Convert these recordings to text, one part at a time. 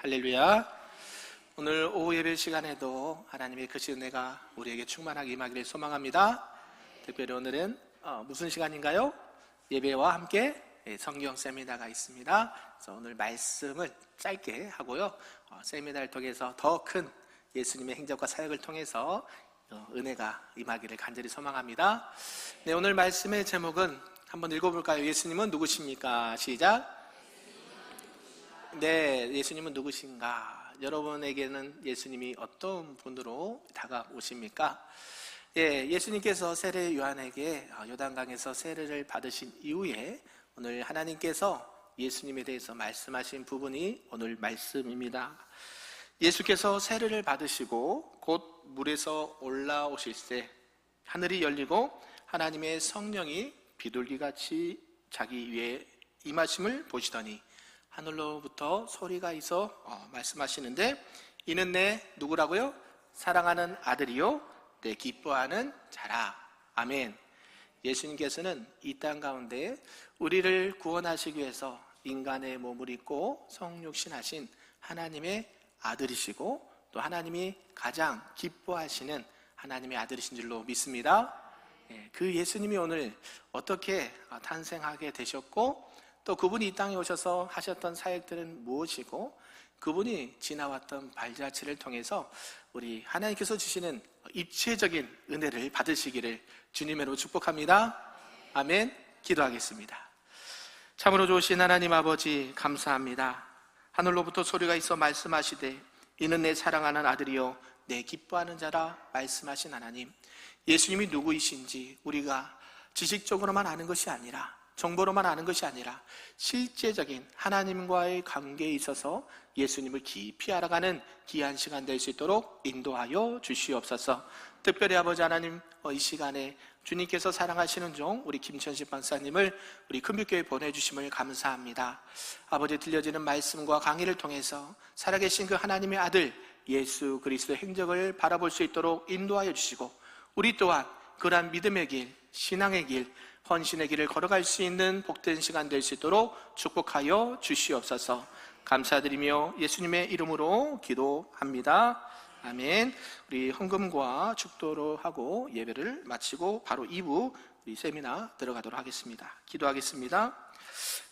할렐루야. 오늘 오후 예배 시간에도 하나님의 크신 은혜가 우리에게 충만하게 임하기를 소망합니다. 특별히 오늘은 무슨 시간인가요? 예배와 함께 성경 세미나가 있습니다. 그래서 오늘 말씀을 짧게 하고요, 세미나를 통해서 더 큰 예수님의 행적과 사역을 통해서 은혜가 임하기를 간절히 소망합니다. 네, 오늘 말씀의 제목은 한번 읽어볼까요? 예수님은 누구십니까? 시작. 네, 예수님은 누구신가? 여러분에게는 예수님이 어떤 분으로 다가오십니까? 예, 예수님께서 세례 요한에게 요단강에서 세례를 받으신 이후에 오늘 하나님께서 예수님에 대해서 말씀하신 부분이 오늘 말씀입니다. 예수께서 세례를 받으시고 곧 물에서 올라오실 때 하늘이 열리고 하나님의 성령이 비둘기같이 자기 위에 임하심을 보시더니 하늘로부터 소리가 있어 말씀하시는데, 이는 내 누구라고요? 사랑하는 아들이요 내 기뻐하는 자라. 아멘. 예수님께서는 이 땅 가운데 우리를 구원하시기 위해서 인간의 몸을 입고 성육신하신 하나님의 아들이시고, 또 하나님이 가장 기뻐하시는 하나님의 아들이신 줄로 믿습니다. 그 예수님이 오늘 어떻게 탄생하게 되셨고, 또 그분이 이 땅에 오셔서 하셨던 사역들은 무엇이고, 그분이 지나왔던 발자취를 통해서 우리 하나님께서 주시는 입체적인 은혜를 받으시기를 주님으로 축복합니다. 아멘. 기도하겠습니다. 참으로 좋으신 하나님 아버지, 감사합니다. 하늘로부터 소리가 있어 말씀하시되 이는 내 사랑하는 아들이요 내 기뻐하는 자라 말씀하신 하나님, 예수님이 누구이신지 우리가 지식적으로만 아는 것이 아니라, 정보로만 아는 것이 아니라 실제적인 하나님과의 관계에 있어서 예수님을 깊이 알아가는 귀한 시간 될 수 있도록 인도하여 주시옵소서. 특별히 아버지 하나님, 이 시간에 주님께서 사랑하시는 종 우리 김천식 박사님을 우리 큰빛교회에 보내주심을 감사합니다. 아버지, 들려지는 말씀과 강의를 통해서 살아계신 그 하나님의 아들 예수 그리스도의 행적을 바라볼 수 있도록 인도하여 주시고, 우리 또한 그러한 믿음의 길, 신앙의 길, 헌신의 길을 걸어갈 수 있는 복된 시간 될 수 있도록 축복하여 주시옵소서. 감사드리며 예수님의 이름으로 기도합니다. 아멘. 우리 헌금과 축도로 하고 예배를 마치고 바로 2부 우리 세미나 들어가도록 하겠습니다. 기도하겠습니다.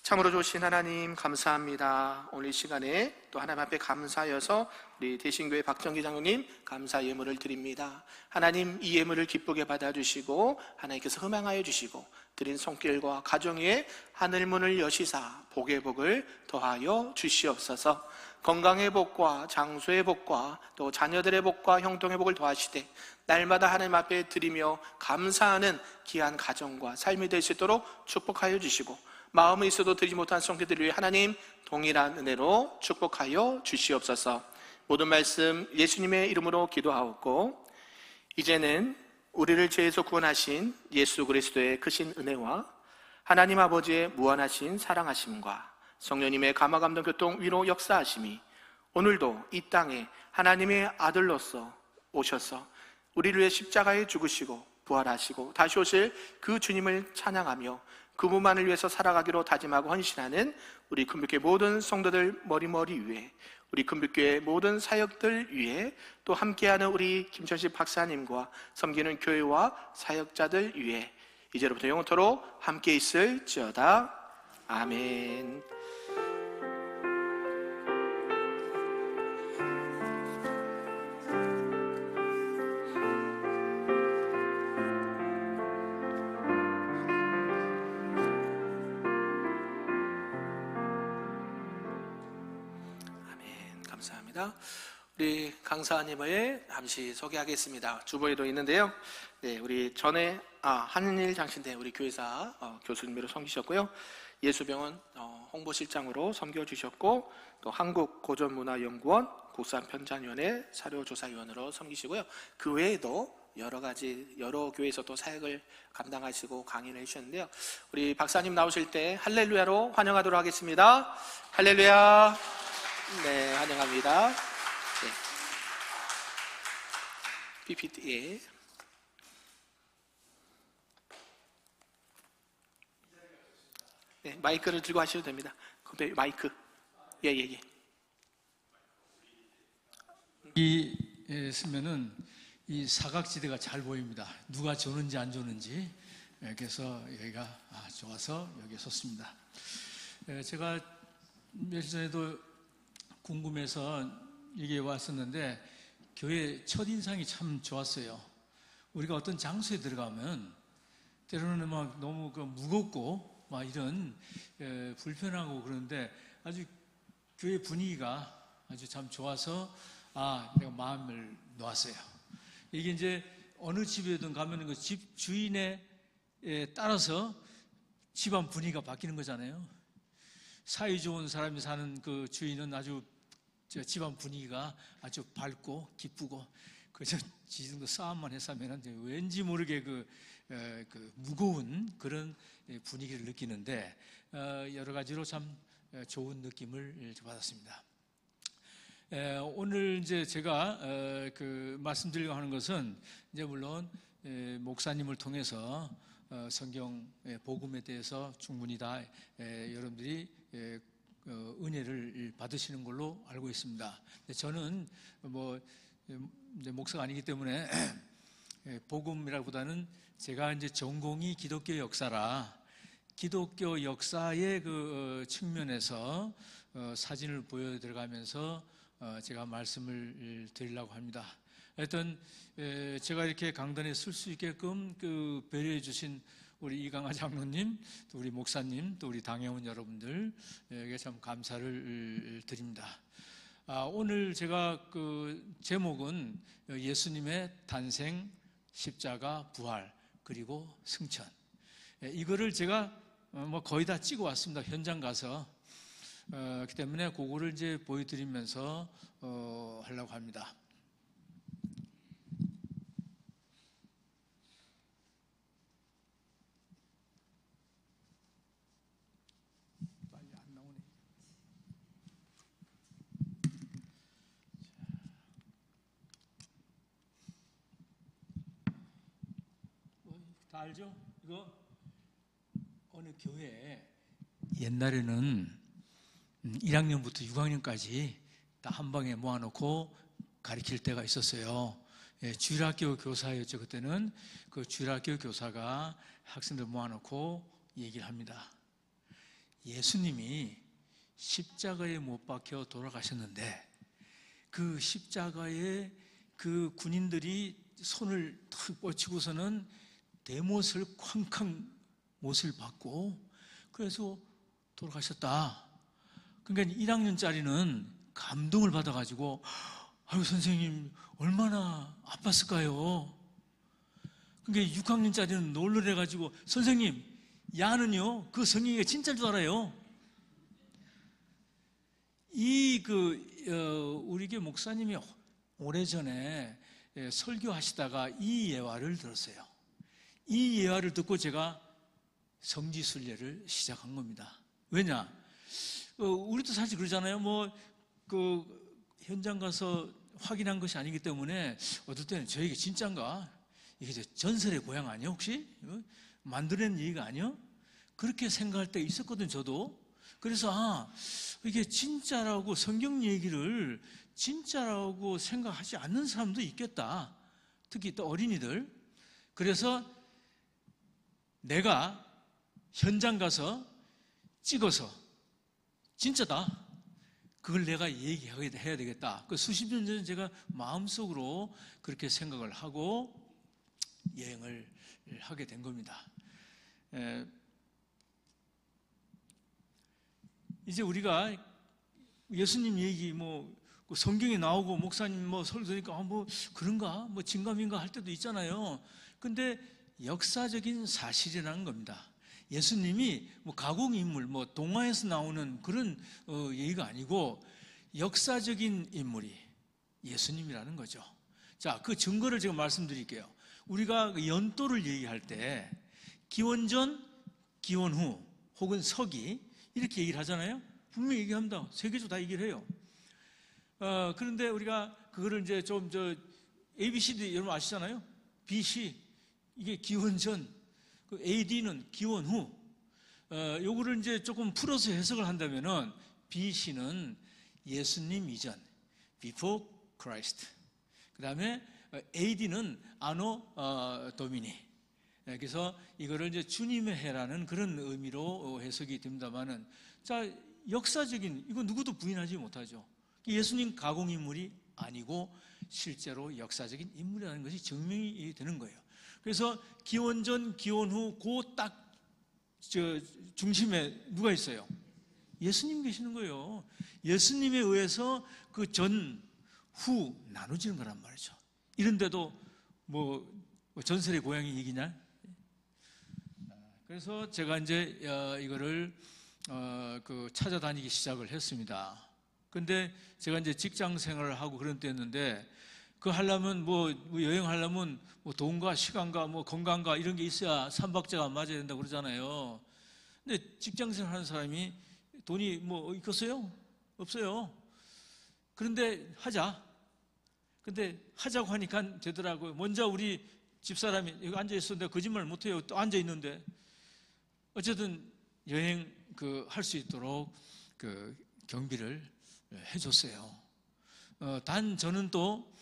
참으로 좋으신 하나님, 감사합니다. 오늘 이 시간에 또 하나님 앞에 감사하여서 우리 대신교회 박정기 장로님 감사 예물을 드립니다. 하나님, 이 예물을 기쁘게 받아주시고 하나님께서 흠양하여 주시고 드린 손길과 가정 위에 하늘문을 여시사 복의 복을 더하여 주시옵소서. 건강의 복과 장소의 복과 또 자녀들의 복과 형통의 복을 더하시되 날마다 하나님 앞에 드리며 감사하는 귀한 가정과 삶이 될 수 있도록 축복하여 주시고, 마음에 있어도 드리지 못한 성도들을 위해 하나님 동일한 은혜로 축복하여 주시옵소서. 모든 말씀 예수님의 이름으로 기도하옵고, 이제는 우리를 죄에서 구원하신 예수 그리스도의 크신 은혜와 하나님 아버지의 무한하신 사랑하심과 성령님의 감화감동 교통 위로 역사하심이 오늘도 이 땅에 하나님의 아들로서 오셔서 우리를 위해 십자가에 죽으시고 부활하시고 다시 오실 그 주님을 찬양하며 그분만을 위해서 살아가기로 다짐하고 헌신하는 우리 큰빛교회 모든 성도들 머리머리 위에, 우리 큰빛교회 모든 사역들 위에, 또 함께하는 우리 김천식 박사님과 섬기는 교회와 사역자들 위에 이제로부터 영원토록 함께 있을지어다. 아멘. 감사합니다. 우리 강사님을 잠시 소개하겠습니다. 주보에도 있는데요. 네, 우리 전에 한일 장신대 우리 교회사 교수님으로 섬기셨고요. 예수병원 홍보실장으로 섬겨주셨고, 또 한국고전문화연구원 국산편찬위원회 사료조사위원으로 섬기시고요. 그 외에도 여러 교회에서 또 사역을 감당하시고 강의를 해주셨는데요. 우리 박사님 나오실 때 할렐루야로 환영하도록 하겠습니다. 할렐루야. 네, 환영합니다. 네. PPT에 네, 마이크를 들고 하셔도 됩니다. 마이크. 예. 여기에 쓰면은 이 사각지대가 잘 보입니다. 누가 좋은지 안 좋은지. 그래서 여기가 좋아서 여기에 섰습니다. 제가 며칠 전에도 궁금해서 여기에 왔었는데 교회 첫인상이 참 좋았어요. 우리가 어떤 장소에 들어가면 때로는 막 너무 무겁고 막 이런 불편하고 그런데 아주 교회 분위기가 아주 참 좋아서 내가 마음을 놓았어요. 이게 이제 어느 집에든 가면 그 집 주인에 따라서 집안 분위기가 바뀌는 거잖아요. 사이 좋은 사람이 사는 그 주인은 아주 집안 분위기가 아주 밝고 기쁘고 그저 지금도 싸움만 했으면 왠지 모르게 그 무거운 그런 분위기를 느끼는데 여러 가지로 참 좋은 느낌을 받았습니다. 오늘 이제 제가 말씀드리려고 하는 것은 이제 물론 목사님을 통해서 성경 복음에 대해서 충분히 다 여러분들이 은혜를 받으시는 걸로 알고 있습니다. 저는 이제 목사가 아니기 때문에 복음이라기보다는 제가 이제 전공이 기독교 역사라 기독교 역사의 그 측면에서 사진을 보여드려가면서 제가 말씀을 드리려고 합니다. 하여튼 제가 이렇게 강단에 쓸 수 있게끔 배려해 주신 우리 이강하 장로님, 또 우리 목사님, 또 우리 당회원 여러분들에게 참 감사를 드립니다. 오늘 제가 제목은 예수님의 탄생, 십자가, 부활, 그리고 승천. 이거를 제가 거의 다 찍어 왔습니다. 현장 가서. 그렇기 때문에 그거를 이제 보여드리면서 하려고 합니다. 빨리 안 나오네. 다 알죠? 이거 어느 교회에 옛날에는 1학년부터 6학년까지 다 한 방에 모아놓고 가르칠 때가 있었어요. 주일학교 교사였죠. 그때는 그 주일학교 교사가 학생들 모아놓고 얘기를 합니다. 예수님이 십자가에 못 박혀 돌아가셨는데 그 십자가에 그 군인들이 손을 탁 뻗치고서는 대못을 쾅쾅 못을 받고 그래서 돌아가셨다. 그러니까 1학년짜리는 감동을 받아가지고 아유 선생님 얼마나 아팠을까요? 그러니까 6학년짜리는 놀래가지고 선생님 야는요 그 성경이 진짜인 줄 알아요. 우리 교회 목사님이 오래전에 설교하시다가 이 예화를 들었어요. 이 예화를 듣고 제가 성지순례를 시작한 겁니다. 왜냐? 우리도 사실 그러잖아요. 현장 가서 확인한 것이 아니기 때문에 어떨 때는 저에게 진짠가? 이게 전설의 고향 아니야 혹시? 만들어낸 얘기가 아니야? 그렇게 생각할 때 있었거든 저도. 그래서 이게 진짜라고 성경 얘기를 진짜라고 생각하지 않는 사람도 있겠다. 특히 또 어린이들. 그래서 내가 현장 가서 찍어서 진짜다. 그걸 내가 얘기해야 되겠다. 수십 년 전에 제가 마음속으로 그렇게 생각을 하고 여행을 하게 된 겁니다. 이제 우리가 예수님 얘기 성경에 나오고 목사님 설교 들으니까 그런가? 진감인가 할 때도 있잖아요. 근데 역사적인 사실이라는 겁니다. 예수님이 가공인물, 동화에서 나오는 그런 얘기가 아니고 역사적인 인물이 예수님이라는 거죠. 자, 그 증거를 제가 말씀드릴게요. 우리가 연도를 얘기할 때 기원전, 기원후 혹은 서기 이렇게 얘기를 하잖아요. 분명히 얘기합니다. 세계적으로 다 얘기를 해요. 그런데 우리가 그거를 이제 ABCD 여러분 아시잖아요. BC 이게 기원전, AD는 기원 후. 요거를 이제 조금 풀어서 해석을 한다면은 BC는 예수님 이전, Before Christ. 그 다음에 AD는 Anno Domini. 그래서 이거를 이제 주님의 해라는 그런 의미로 해석이 됩니다만은, 자, 역사적인, 이거 누구도 부인하지 못하죠. 예수님 가공인물이 아니고 실제로 역사적인 인물이라는 것이 증명이 되는 거예요. 그래서 기원 전, 기원 후, 그 딱 중심에 누가 있어요? 예수님 계시는 거예요. 예수님에 의해서 그 전, 후 나눠지는 거란 말이죠. 이런데도 뭐 전설의 고향이 이기냐? 그래서 제가 이제 이거를 찾아다니기 시작을 했습니다. 근데 제가 이제 직장 생활을 하고 그런 때였는데, 그 하려면 뭐 여행하려면 뭐 돈과 시간과 뭐 건강과 이런 게 있어야 삼박자가 맞아야 된다고 그러잖아요. 근데 직장 생활 하는 사람이 돈이 뭐 있겠어요? 없어요. 그런데 하자. 근데 하자고 하니까 되더라고요. 먼저 우리 집사람이 여기 앉아 있었는데 거짓말 못해요. 또 앉아 있는데. 어쨌든 여행 할 수 있도록 경비를 해줬어요. 단 저는 또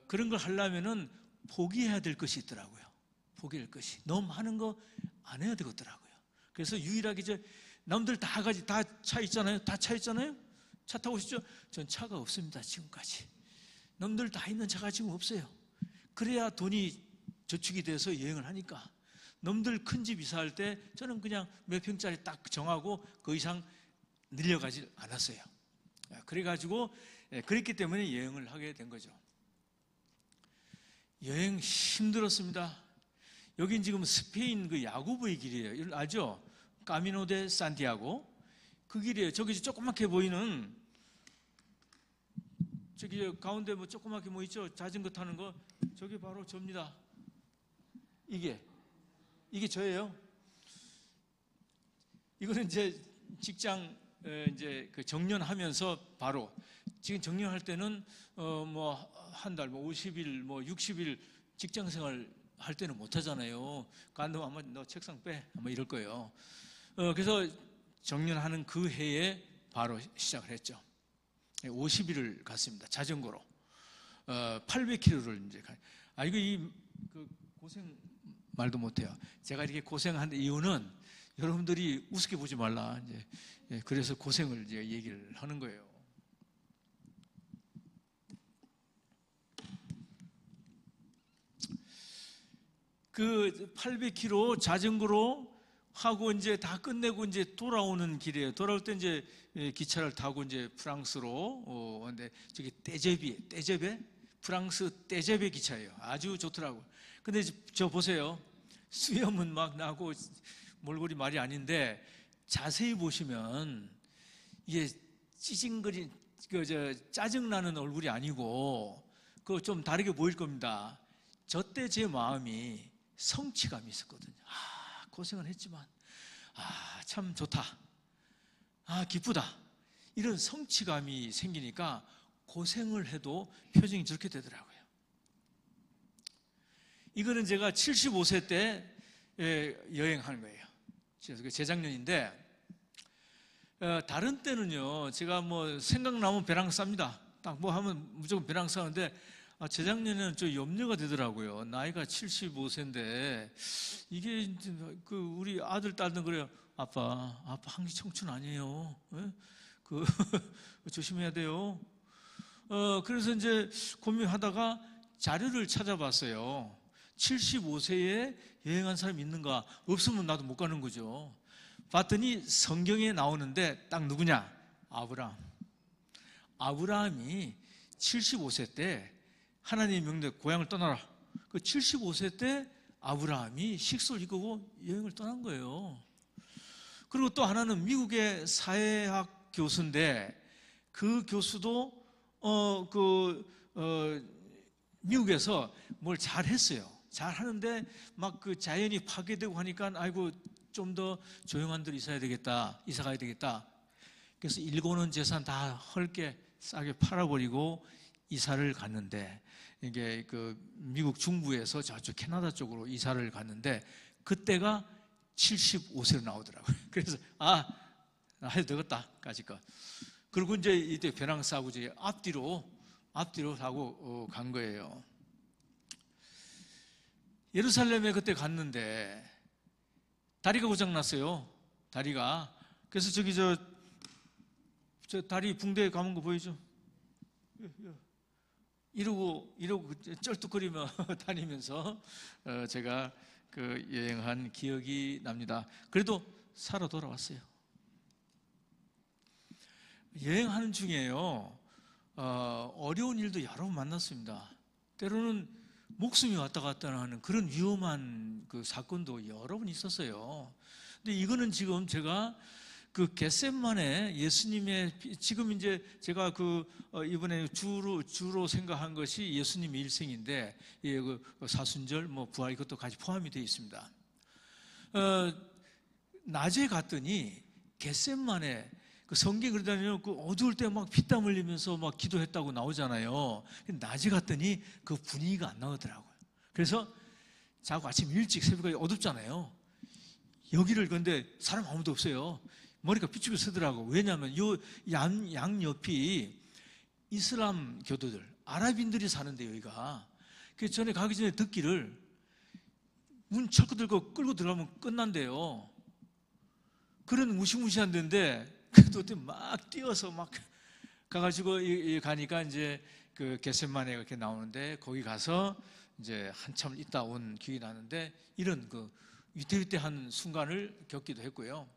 그런 걸 하려면은 포기해야 될 것이 있더라고요. 포기할 것이 너무 많은 거 안 해야 되겠더라고요. 그래서 유일하게 남들 다 차 있잖아요. 다 차 있잖아요. 차 타고 싶죠? 전 차가 없습니다. 지금까지. 남들 다 있는 차가 지금 없어요. 그래야 돈이 저축이 돼서 여행을 하니까. 남들 큰 집 이사할 때 저는 그냥 몇 평짜리 딱 정하고 그 이상 늘려가지 않았어요. 그래가지고 그랬기 때문에 여행을 하게 된 거죠. 여행 힘들었습니다. 여긴 지금 스페인 그 야구부의 길이에요. 이걸 알죠? 까미노 데 산티아고. 그 길이에요. 저기 조그맣게 보이는, 저기 가운데 뭐 조그맣게 뭐 있죠? 자전거 타는 거. 저게 바로 저입니다. 이게 저예요. 이거는 이제 직장 이제 정년하면서 바로, 지금 정년할 때는 뭐 한 달, 뭐 50일, 뭐 60일 직장 생활 할 때는 못 하잖아요. 너 아마 너 책상 빼, 아마 이럴 거예요. 그래서 정년하는 그 해에 바로 시작을 했죠. 50일을 갔습니다. 자전거로. 800km를 이제 이거 고생 말도 못해요. 제가 이렇게 고생한 이유는 여러분들이 우습게 보지 말라. 이제 그래서 고생을 이제 얘기를 하는 거예요. 그 800km 자전거로 하고 이제 다 끝내고 이제 돌아오는 길이에요. 돌아올 때 이제 기차를 타고 이제 프랑스로 근데 저기 떼제베 프랑스 떼제베 기차예요. 아주 좋더라고요. 근데 저 보세요. 수염은 막 나고 몰골이 말이 아닌데, 자세히 보시면 이게 찌징거린 짜증나는 얼굴이 아니고 그거 좀 다르게 보일 겁니다. 저 때 제 마음이 성취감이 있었거든요. 고생을 했지만 참 좋다, 기쁘다, 이런 성취감이 생기니까 고생을 해도 표정이 저렇게 되더라고요. 이거는 제가 75세 때 여행하는 거예요. 재작년인데, 다른 때는요, 제가 뭐 생각나면 배랑 쌉니다. 딱 뭐 하면 무조건 배랑 싸는데, 재작년에는 좀 염려가 되더라고요. 나이가 75세인데 이게 우리 아들 딸은 그래요. 아빠 한기 청춘 아니에요. 조심해야 돼요. 그래서 이제 고민하다가 자료를 찾아봤어요. 75세에 여행한 사람이 있는가? 없으면 나도 못 가는 거죠. 봤더니 성경에 나오는데 딱 누구냐? 아브라함이 75세 때 하나님의 명대 고향을 떠나라. 그 75세 때 아브라함이 식소를 이끄고 여행을 떠난 거예요. 그리고 또 하나는 미국의 사회학 교수인데, 그 교수도 미국에서 뭘 잘했어요. 잘하는데 막 자연이 파괴되고 하니까 좀 더 조용한 데로 이사 가야 되겠다. 그래서 일궈놓은 재산 다 헐게 싸게 팔아버리고 이사를 갔는데, 이게 미국 중부에서 저쪽 캐나다 쪽으로 이사를 갔는데, 그때가 75세로 나오더라고요. 그래서 나 해도 되겠다 까짓 거. 그리고 이제 이때 배낭 싸고 이제 앞뒤로 앞뒤로 타고 간 거예요. 예루살렘에 그때 갔는데 다리가 고장났어요. 다리가. 그래서 저기 저 다리 붕대 감은 거 보이죠? 이러고 쩔뚝거리며 다니면서 제가 그 여행한 기억이 납니다. 그래도 살아 돌아왔어요. 여행하는 중에요, 어려운 일도 여러 번 만났습니다. 때로는 목숨이 왔다 갔다 하는 그런 위험한 그 사건도 여러 번 있었어요. 근데 이거는 지금 제가 그 겟세마네 예수님의, 지금 이제 제가 이번에 주로 생각한 것이 예수님의 일생인데, 예, 그 사순절, 뭐 부활 이것도 같이 포함이 되어 있습니다. 낮에 갔더니 겟세마네 그 성경 그러다니요, 그 어두울 때 막 피땀 흘리면서 막 기도했다고 나오잖아요. 낮에 갔더니 그 분위기가 안 나오더라고요. 그래서 자고 아침 일찍 새벽에 어둡잖아요. 여기를 근데 사람 아무도 없어요. 머리가 삐죽이 서더라고. 왜냐하면 요 양옆이 이슬람 교도들, 아랍인들이 사는데 여기가. 그래서 전에 가기 전에 듣기를 문 철거 들고 끌고 들어가면 끝난대요. 그런 무시무시한 데인데 그래도 막 뛰어서 막 가가지고 가니까 이제 그 겟세마네가 이렇게 나오는데 거기 가서 이제 한참 있다 온 기억이 나는데 이런 그 위태위태한 순간을 겪기도 했고요.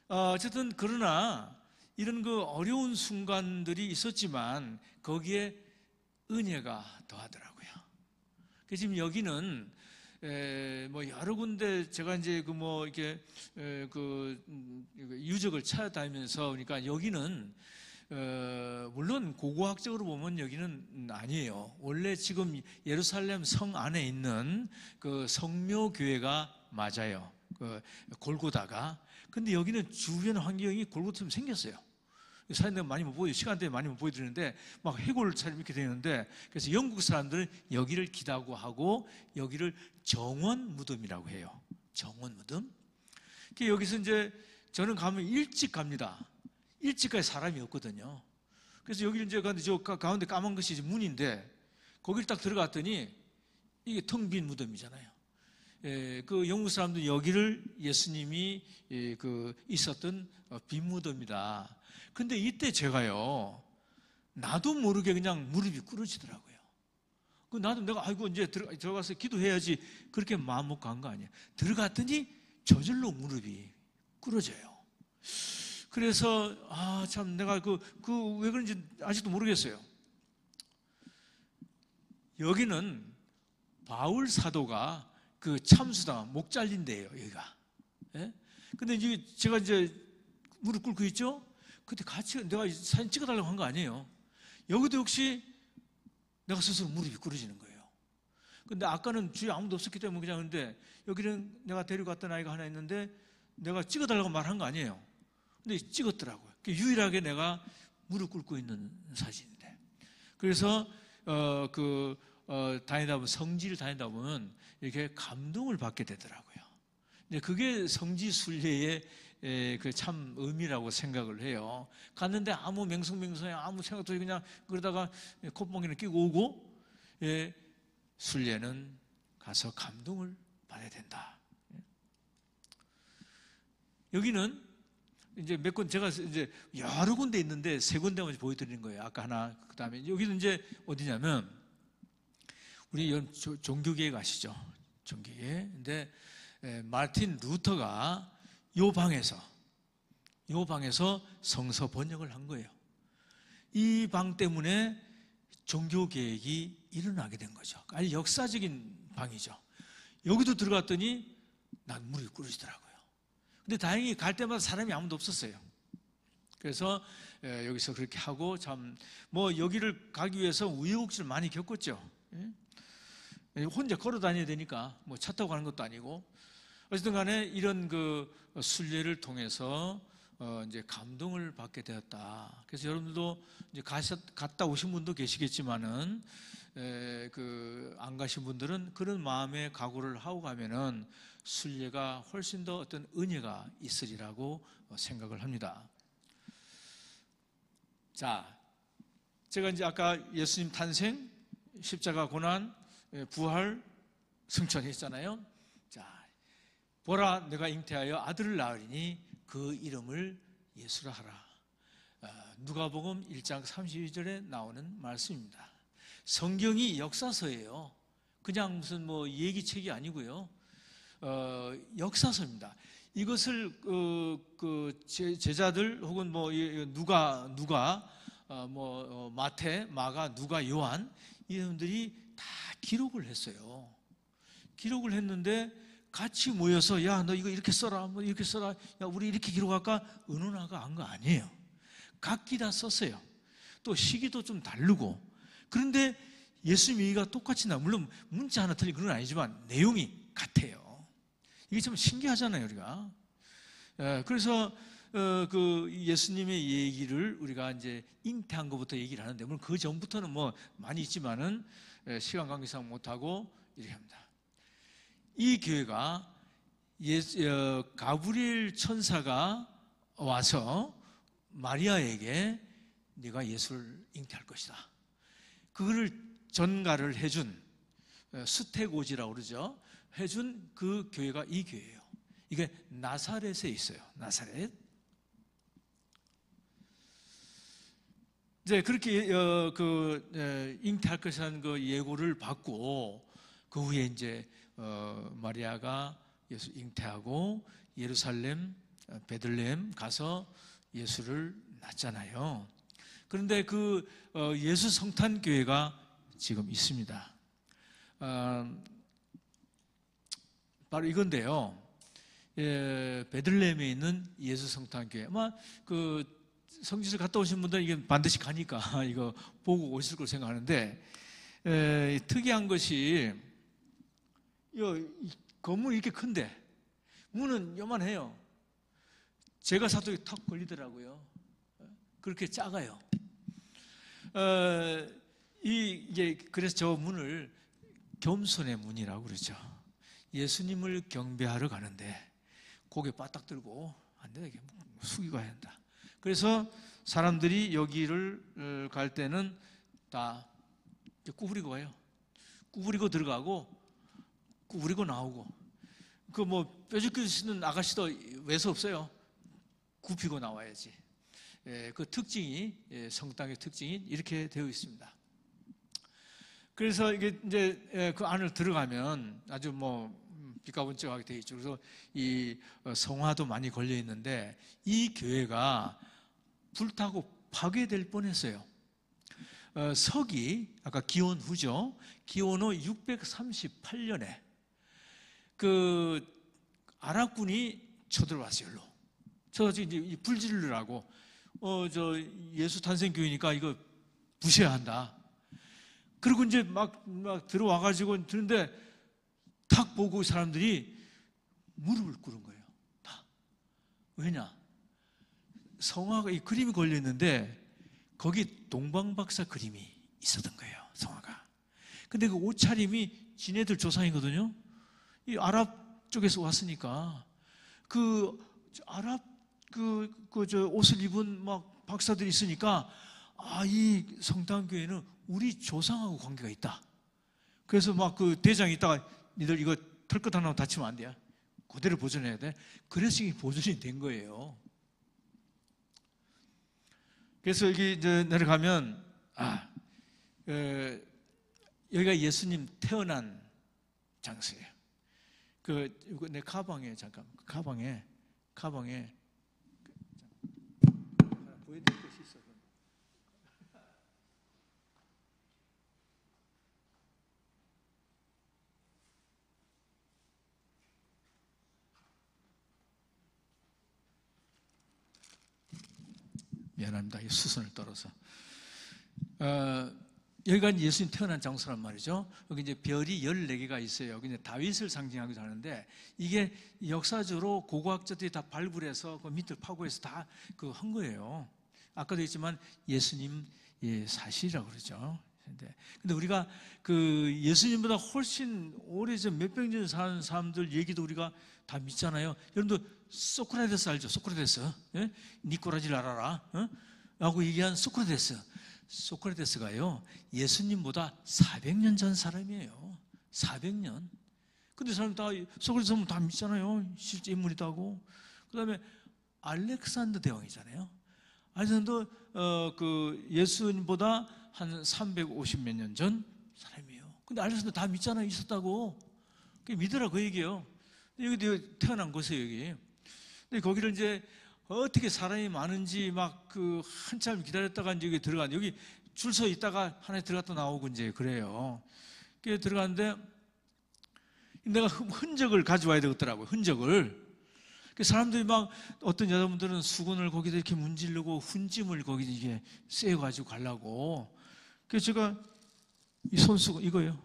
어쨌든 그러나 이런 그 어려운 순간들이 있었지만 거기에 은혜가 더하더라고요. 그래서 지금 여기는 뭐 여러 군데 제가 이제 이렇게 유적을 찾아다니면서 그러니까 여기는 물론 고고학적으로 보면 여기는 아니에요. 원래 지금 예루살렘 성 안에 있는 그 성묘교회가 맞아요. 그 골고다가. 근데 여기는 주변 환경이 골고처럼 생겼어요. 사진들 많이 못 보여, 시간대에 많이 못 보여드리는데 막 해골처럼 이렇게 되는데, 그래서 영국 사람들은 여기를 기다고 하고 여기를 정원 무덤이라고 해요. 정원 무덤. 여기서 이제 저는 가면 일찍 갑니다. 일찍까지 사람이 없거든요. 그래서 여기를 이제 저 가운데 까만 것이 이제 문인데 거기를 딱 들어갔더니 이게 텅 빈 무덤이잖아요. 그 영국 사람들은 여기를 예수님이 그 있었던 빈 무덤이다. 근데 이때 제가요, 나도 모르게 그냥 무릎이 꿇어지더라고요. 나도 내가 아이고 이제 들어가서 기도해야지 그렇게 마음 먹고 간 거 아니에요. 들어갔더니 저절로 무릎이 꿇어져요. 그래서 참 내가 왜 그런지 아직도 모르겠어요. 여기는 바울 사도가 그 참수당 목 잘린 데예요, 여기가. 예? 근데 이제 제가 이제 무릎 꿇고 있죠? 그때 같이 내가 사진 찍어달라고 한 거 아니에요. 여기도 역시 내가 스스로 무릎이 꿇어지는 거예요. 근데 아까는 주위에 아무도 없었기 때문에 그냥, 근데 여기는 내가 데리고 갔던 아이가 하나 있는데 내가 찍어달라고 말한 거 아니에요. 근데 찍었더라고요. 유일하게 내가 무릎 꿇고 있는 사진인데. 그래서 다니다 보면, 성지를 다니다 보면 이렇게 감동을 받게 되더라고요. 근데 그게 성지 순례의 그 참 의미라고 생각을 해요. 갔는데 아무 맹성맹성에 아무 생각도 없이 그냥 그러다가 콧방귀는 끼고 오고, 순례는 가서 감동을 받아야 된다. 여기는 이제 몇 군, 제가 이제 여러 군데 있는데 세 군데만 보여드리는 거예요. 아까 하나, 그 다음에 여기는 이제 어디냐면 우리 종교계에 가시죠. 종교계. 근데 마틴 루터가 요 방에서 성서 번역을 한 거예요. 이 방 때문에 종교개혁이 일어나게 된 거죠. 아주 역사적인 방이죠. 여기도 들어갔더니 난 무릎이 꿇어지더라고요. 근데 다행히 갈 때마다 사람이 아무도 없었어요. 그래서 여기서 그렇게 하고, 참 여기를 가기 위해서 우여곡절을 많이 겪었죠. 혼자 걸어 다녀야 되니까 차 타고 가는 것도 아니고. 어쨌든 간에 이런 그 순례를 통해서 이제 감동을 받게 되었다. 그래서 여러분들도 이제 갔다 오신 분도 계시겠지만은 안 가신 분들은 그런 마음의 각오를 하고 가면은 순례가 훨씬 더 어떤 은혜가 있으리라고 생각을 합니다. 자, 제가 이제 아까 예수님 탄생, 십자가 고난, 부활, 승천했잖아요. 자, 보라, 내가 잉태하여 아들을 낳으리니 그 이름을 예수라 하라. 누가복음 1장 32절에 나오는 말씀입니다. 성경이 역사서예요. 그냥 무슨 뭐 얘기책이 아니고요. 역사서입니다. 이것을 제자들 혹은 뭐 누가 마태, 마가, 누가, 요한 이분들이 다 기록을 했어요. 기록을 했는데 같이 모여서 야, 너 이거 이렇게 써라, 뭐 이렇게 써라, 야, 우리 이렇게 기록할까? 의논하가 한 거 아니에요. 각기 다 썼어요. 또 시기도 좀 다르고. 그런데 예수님 얘기가 똑같이 나. 물론 문자 하나 틀린 그건 아니지만 내용이 같아요. 이게 참 신기하잖아요, 우리가. 그래서 그 예수님의 얘기를 우리가 이제 잉태한 것부터 얘기를 하는데, 물론 그 전부터는 뭐 많이 있지만은 시간 관계상 못하고 이렇게 합니다. 이 교회가 가브리엘 천사가 와서 마리아에게 네가 예수를 잉태할 것이다, 그거를 전가를 해준 수태고지라고 그러죠. 해준 그 교회가 이 교회예요. 이게 나사렛에 있어요. 나사렛. 이제 그렇게 잉태할 것이라는 그 예고를 받고 그 후에 이제 마리아가 예수 잉태하고 예루살렘, 베들레헴 가서 예수를 낳잖아요. 그런데 그 예수 성탄 교회가 지금 있습니다. 바로 이건데요. 베들레헴에 있는 예수 성탄 교회. 아마 그 성지를 갔다 오신 분들은 이게 반드시 가니까 이거 보고 오실 걸 생각하는데, 특이한 것이 이 건물이 이렇게 큰데 문은 요만해요. 제가 사도 턱 걸리더라고요. 그렇게 작아요. 이게 그래서 저 문을 겸손의 문이라고 그러죠. 예수님을 경배하러 가는데 고개 바닥 들고 안 된다, 이게 숙이고 해야 한다. 그래서 사람들이 여기를 갈 때는 다 구부리고 가요. 구부리고 들어가고 구부리고 나오고. 그 뭐 뾰족히 쓰는 아가씨도 외서 없어요. 굽히고 나와야지. 그 특징이, 성당의 특징이 이렇게 되어 있습니다. 그래서 이게 이제 그 안을 들어가면 아주 뭐 빛가분쩍하게 되어 있죠. 그래서 이 성화도 많이 걸려 있는데 이 교회가 불타고 파괴될 뻔했어요. 서기, 아까 기원 후죠. 기원 후 638년에 그 아랍군이 쳐들어왔어요. 여기로. 저 이제 불질르라고 저 예수 탄생 교회니까 이거 부셔야 한다. 그리고 이제 막 들어와가지고 드는데 탁 보고 사람들이 무릎을 꿇은 거예요. 다. 왜냐? 성화가 이 그림이 걸려 있는데 거기 동방박사 그림이 있었던 거예요. 성화가. 근데 그 옷차림이 지네들 조상이거든요. 이 아랍 쪽에서 왔으니까 그 아랍 저 옷을 입은 막 박사들이 있으니까 이 성탄교회는 우리 조상하고 관계가 있다. 그래서 막 그 대장이 있다가 니들 이거 털끝 하나 다치면 안 돼. 그대로 보존해야 돼. 그래서 이게 보존이 된 거예요. 그래서 여기 이제 내려가면 여기가 예수님 태어난 장소예요. 이거 내 가방에 잠깐 가방에 보여드릴 것이 있어. 미안합니다. 이 수선을 떨어서. 여기가 예수님 태어난 장소란 말이죠. 여기 이제 별이 14개가 있어요. 여기 이제 다윗을 상징하기도 하는데, 이게 역사적으로 고고학자들이 다 발굴해서 그 밑을 파고해서 다 한 거예요. 아까도 했지만 예수님 사실이라고 그러죠. 근데 우리가 그 예수님보다 훨씬 오래전 몇백 년 사는 사람들 얘기도 우리가 다 믿잖아요. 여러분들 소크라테스 알죠? 소크라테스. 예? 니꼬라지를 알아라. 라고 얘기한 소크라테스. 소크라테스가요, 예수님보다 400년 전 사람이에요. 400년. 근데 사람 다, 소크라테스 다 믿잖아요. 실제 인물이다고. 그 다음에 알렉산더 대왕이잖아요. 알렉산더, 그 예수님보다 한 350 몇 년 전 사람이에요. 근데 알렉산더 다 믿잖아요. 있었다고. 그 믿으라 그 얘기예요. 여기 태어난 곳이에요, 여기. 근데 거기를 이제 어떻게 사람이 많은지 막 그 한참 기다렸다가 이제 여기 들어간, 여기 줄 서 있다가 하나에 들어갔다 나오고 이제 그래요. 그래 들어갔는데 내가 흔적을 가져와야 되겠더라고요. 흔적을. 그 사람들이 막 어떤 여자분들은 수건을 거기다 이렇게 문지르고 훈짐을 거기 이게 쐬가지고 가려고. 그래서 제가 이 손수건 이거요.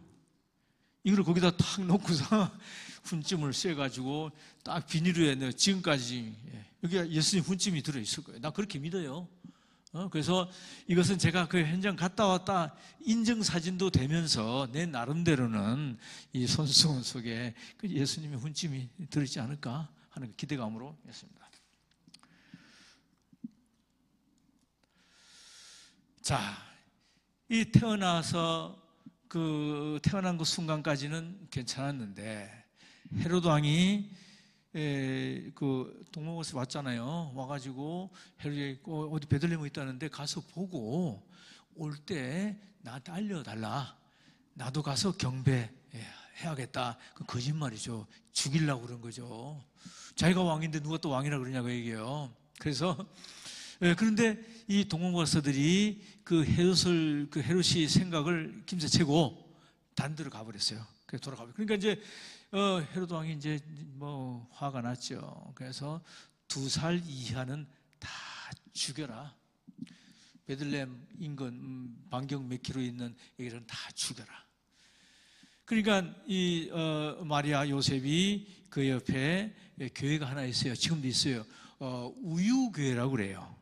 이걸 거기다 탁 놓고서 훈찜을 쐬가지고 딱 비닐에 넣어 지금까지 여기 예수님 훈찜이 들어있을 거예요. 나 그렇게 믿어요. 그래서 이것은 제가 그 현장 갔다 왔다 인증사진도 되면서 내 나름대로는 이 손수건 속에 그 예수님의 훈찜이 들어있지 않을까 하는 기대감으로 했습니다. 자, 이 태어난 그 순간까지는 괜찮았는데 헤로드 왕이 그 동방에서 왔잖아요. 와가지고 헤로드 어디 베들레헴에 있다는데 가서 보고 올 때 나한테 알려달라. 나도 가서 경배해야겠다. 그 거짓말이죠. 죽이려고 그런 거죠. 자기가 왕인데 누가 또 왕이라 그러냐고 얘기해요. 그래서 그런데 이 동방박사들이 그 헤롯이 생각을 김새채고 다른 데로 가버렸어요. 그래서 돌아가버렸어요. 그러니까 이제 헤롯 왕이 이제 뭐 화가 났죠. 그래서 2살 이하는 다 죽여라. 베들레헴 인근 반경 몇 킬로 있는 애들은 다 죽여라. 그러니까 이 마리아 요셉이 그 옆에 교회가 하나 있어요. 지금도 있어요. 우유교회라고 그래요.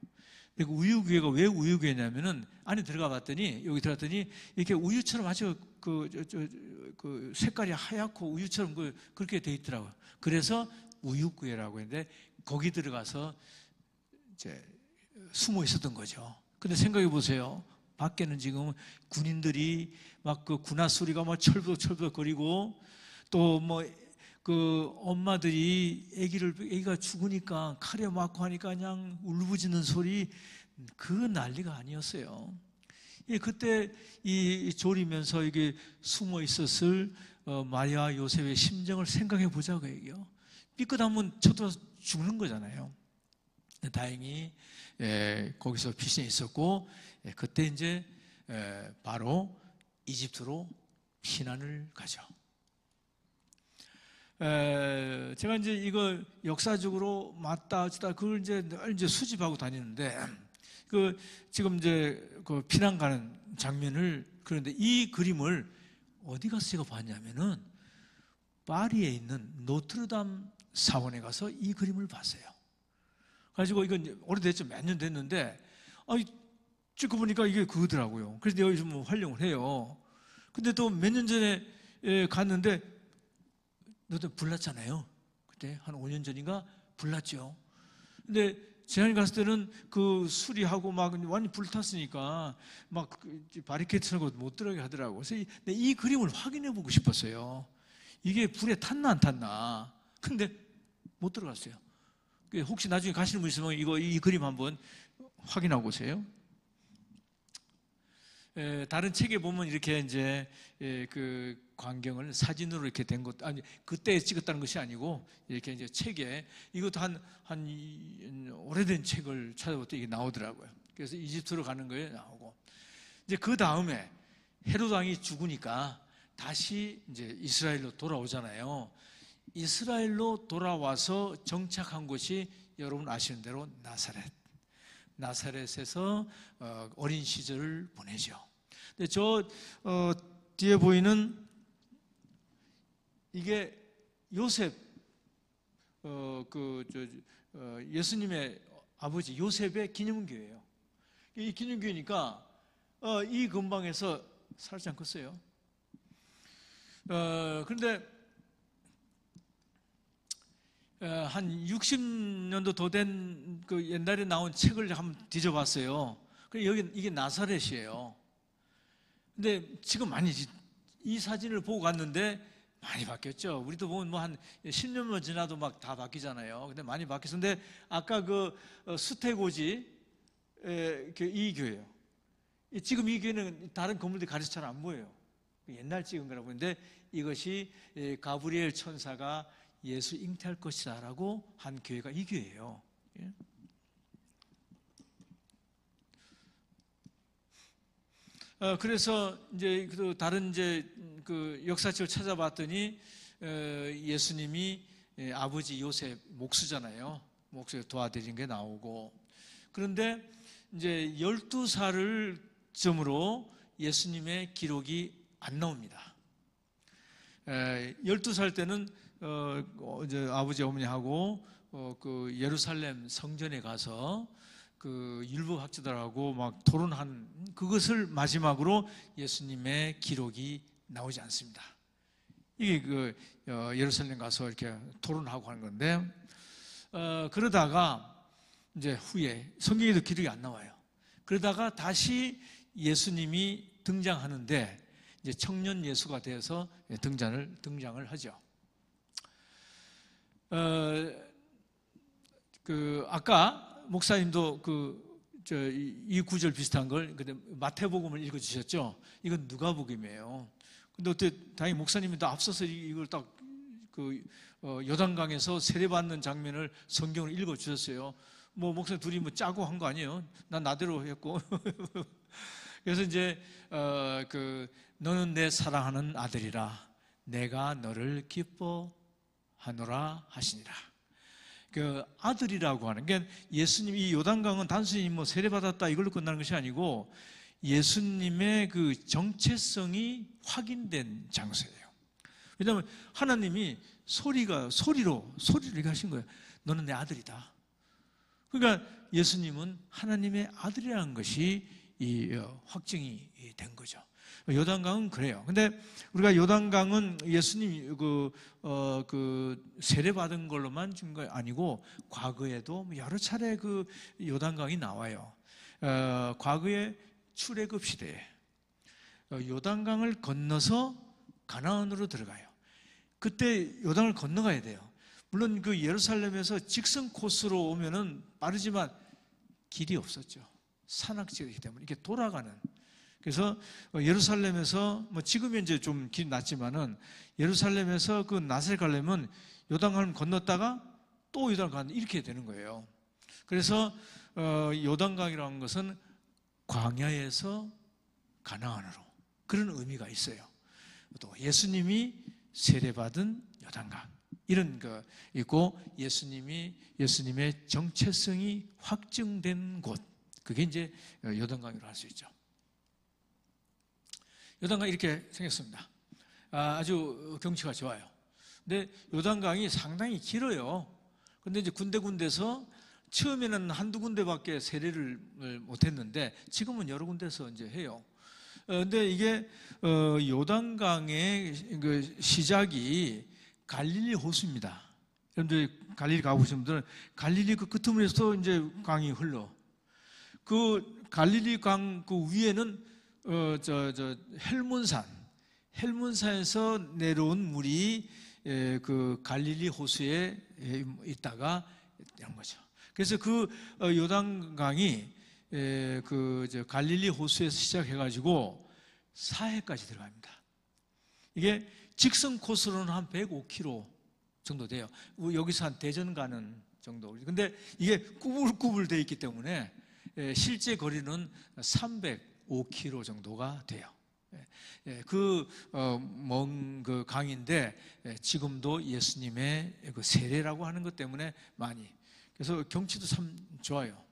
그리고 우유교회가 왜 우유교회냐면은 안에 들어가 봤더니 여기 들어갔더니 이렇게 우유처럼 아주 그 색깔이 하얗고 우유처럼 그렇게 돼 있더라고요. 그래서 우유교회라고 했는데 거기 들어가서 이제 숨어 있었던 거죠. 근데 생각해 보세요. 밖에는 지금 군인들이 막 그 군화 소리가 막 철부덕철부덕 거리고 또 뭐 그 엄마들이 애기가 죽으니까 칼에 맞고 하니까 그냥 울부짖는 소리 그 난리가 아니었어요. 그때 이 졸이면서 이게 숨어 있었을 마리아 요셉의 심정을 생각해 보자고 얘기요. 삐끗하면 쳐들어서 죽는 거잖아요. 다행히 거기서 피신해 있었고 그때 이제 바로 이집트로 피난을 가죠. 제가 이제 이거 역사적으로 맞다 어쩌다 그걸 이제 늘 이제 수집하고 다니는데 그 지금 이제 그 피난 가는 장면을 그런데 이 그림을 어디 가서 제가 봤냐면은 파리에 있는 노트르담 사원에 가서 이 그림을 봤어요. 가지고 이건 오래됐죠. 몇 년 됐는데 찍고 보니까 이게 그거더라고요. 그래서 내가 요즘 뭐 활용을 해요. 근데 또 몇 년 전에 갔는데 너도 불났잖아요. 그때 한 5년 전인가 불났죠. 근데 지난해 갔을 때는 그 수리하고 막 완전 불탔으니까 막 바리케이트 설고 못 들어가게 하더라고요. 그래서 이 그림을 확인해 보고 싶었어요. 이게 불에 탔나 안 탔나. 근데 못 들어갔어요. 혹시 나중에 가시는 분 있으면 이 그림 한번 확인하고 오세요. 다른 책에 보면 이렇게 이제 그 광경을 사진으로 이렇게 된 것, 아니 그때 찍었다는 것이 아니고 이렇게 이제 책에 이것도 한 오래된 책을 찾아봤더니 이게 나오더라고요. 그래서 이집트로 가는 거에 나오고 이제 그 다음에 헤롯 왕이 죽으니까 다시 이제 이스라엘로 돌아오잖아요. 이스라엘로 돌아와서 정착한 곳이 여러분 아시는 대로 나사렛에서 어린 시절을 보내죠. 근데 저 뒤에 보이는 이게 요셉 예수님의 아버지 요셉의 기념교회예요. 이 기념교회니까 이 근방에서 살지 않겠어요. 그런데 한 60년도 더 된 그 옛날에 나온 책을 한번 뒤져봤어요. 이게 나사렛이에요. 근데 지금 많이 이 사진을 보고 갔는데 많이 바뀌었죠. 우리도 보면 뭐 한 10년만 지나도 막 다 바뀌잖아요. 근데 많이 바뀌었는데 아까 그 수태고지 이 교회예요. 지금 이 교회는 다른 건물들이 가려서 잘 안 보여요. 옛날 찍은 거라고 하는데 이것이 가브리엘 천사가 예수 잉태할 것이다 라고 한 교회가 이 교회예요. 그래서 이제 다른 이제 그 역사책을 찾아봤더니 예수님이 아버지 요셉 목수잖아요. 목수 도와드린 게 나오고, 그런데 이제 12살을 점으로 예수님의 기록이 안 나옵니다. 12살 때는 이제 아버지 어머니하고 그 예루살렘 성전에 가서 그 율법학자들하고 막 토론한 그것을 마지막으로 예수님의 기록이 나오지 않습니다. 이게 그 예루살렘 가서 이렇게 토론하고 하는 건데, 그러다가 이제 후에 성경에도 기록이 안 나와요. 그러다가 다시 예수님이 등장하는데 이제 청년 예수가 되어서 등장을 하죠. 그 아까 목사님도 이 구절 비슷한 걸 근데 마태복음을 읽어주셨죠. 이건 누가복음이에요. 근데 어때 다행히 목사님이 더 앞서서 이걸 딱 그 요단강에서 세례받는 장면을 성경을 읽어주셨어요. 뭐 목사님 둘이 뭐 짜고 한 거 아니에요. 난 나대로 했고. 그래서 이제 너는 내 사랑하는 아들이라 내가 너를 기뻐하노라 하시니라. 그 아들이라고 하는 게 예수님 이 요단강은 단순히 뭐 세례받았다 이걸로 끝나는 것이 아니고 예수님의 그 정체성이 확인된 장소예요. 왜냐하면 하나님이 소리로 이렇게 하신 거예요. 너는 내 아들이다. 그러니까 예수님은 하나님의 아들이라는 것이 확증이 된 거죠. 요단강은 그래요. 근데 우리가 요단강은 예수님이 세례받은 걸로만 준 거 아니고 과거에도 여러 차례 그 요단강이 나와요. 과거에 출애굽 시대에 요단강을 건너서 가나안으로 들어가요. 그때 요단을 건너가야 돼요. 물론 그 예루살렘에서 직선 코스로 오면은 빠르지만 길이 없었죠. 산악지이기 때문에 이렇게 돌아가는. 그래서 예루살렘에서 뭐 지금은 이제 좀 길이 낮지만은 예루살렘에서 그 나사렛 가려면 요단강을 건넜다가 또 요단을 가는 이렇게 되는 거예요. 그래서 요단강이라는 것은 광야에서 가나안으로 그런 의미가 있어요. 또 예수님이 세례받은 요단강 이런 거 있고 예수님의 정체성이 확증된 곳 그게 이제 요단강이라고 할 수 있죠. 요단강이 이렇게 생겼습니다. 아주 경치가 좋아요. 근데 요단강이 상당히 길어요. 근데 이제 군데군데서 처음에는 한두 군데밖에 세례를 못했는데 지금은 여러 군데서 이제 해요. 근데 이게 요단강의 그 시작이 갈릴리 호수입니다. 여러분들 갈릴리 가보신 분들은 갈릴리 그 끄트머리에서 이제 강이 흘러. 그 갈릴리 강 그 위에는 헬몬산에서 내려온 물이 그 갈릴리 호수에 있다가 이런 거죠. 그래서 그 요단강이 갈릴리 호수에서 시작해가지고 사해까지 들어갑니다. 이게 직선 코스로는 한 105km 정도 돼요. 여기서 한 대전 가는 정도. 근데 이게 꾸불꾸불 돼 있기 때문에 실제 거리는 305km 정도가 돼요. 먼 그 강인데 지금도 예수님의 그 세례라고 하는 것 때문에 많이. 그래서 경치도 참 좋아요.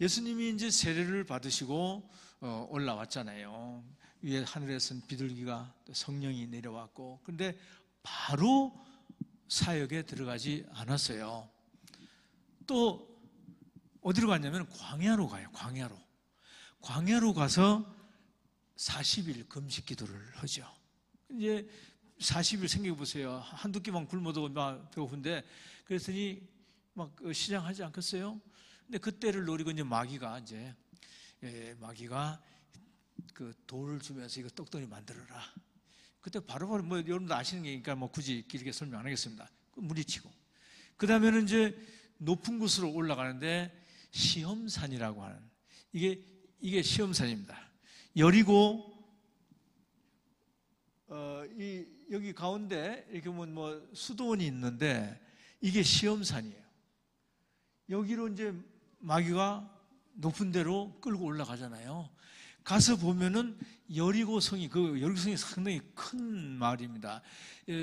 예수님이 이제 세례를 받으시고 올라왔잖아요. 위에 하늘에서는 비둘기가 성령이 내려왔고, 그런데 바로 사역에 들어가지 않았어요. 또 어디로 갔냐면 광야로 가요. 광야로 가서 40일 금식 기도를 하죠. 이제 40일 생각해 보세요. 한두 끼만 굶어도 막 배고픈데 그랬더니 막 시장하지 않겠어요? 근데 그때를 노리고 이제 마귀가 그 돌을 주면서 이거 떡덩이 만들어라. 그때 바로바로 뭐 여러분도 아시는 게니까 뭐 굳이 길게 설명 안 하겠습니다. 물리치고. 그 다음에는 이제 높은 곳으로 올라가는데 시험산이라고 하는 이게 시험산입니다. 여리고 여기 가운데 이렇게 뭐 수도원이 있는데 이게 시험산이에요. 여기로 이제 마귀가 높은 데로 끌고 올라가잖아요. 가서 보면은 여리고성이 상당히 큰 마을입니다.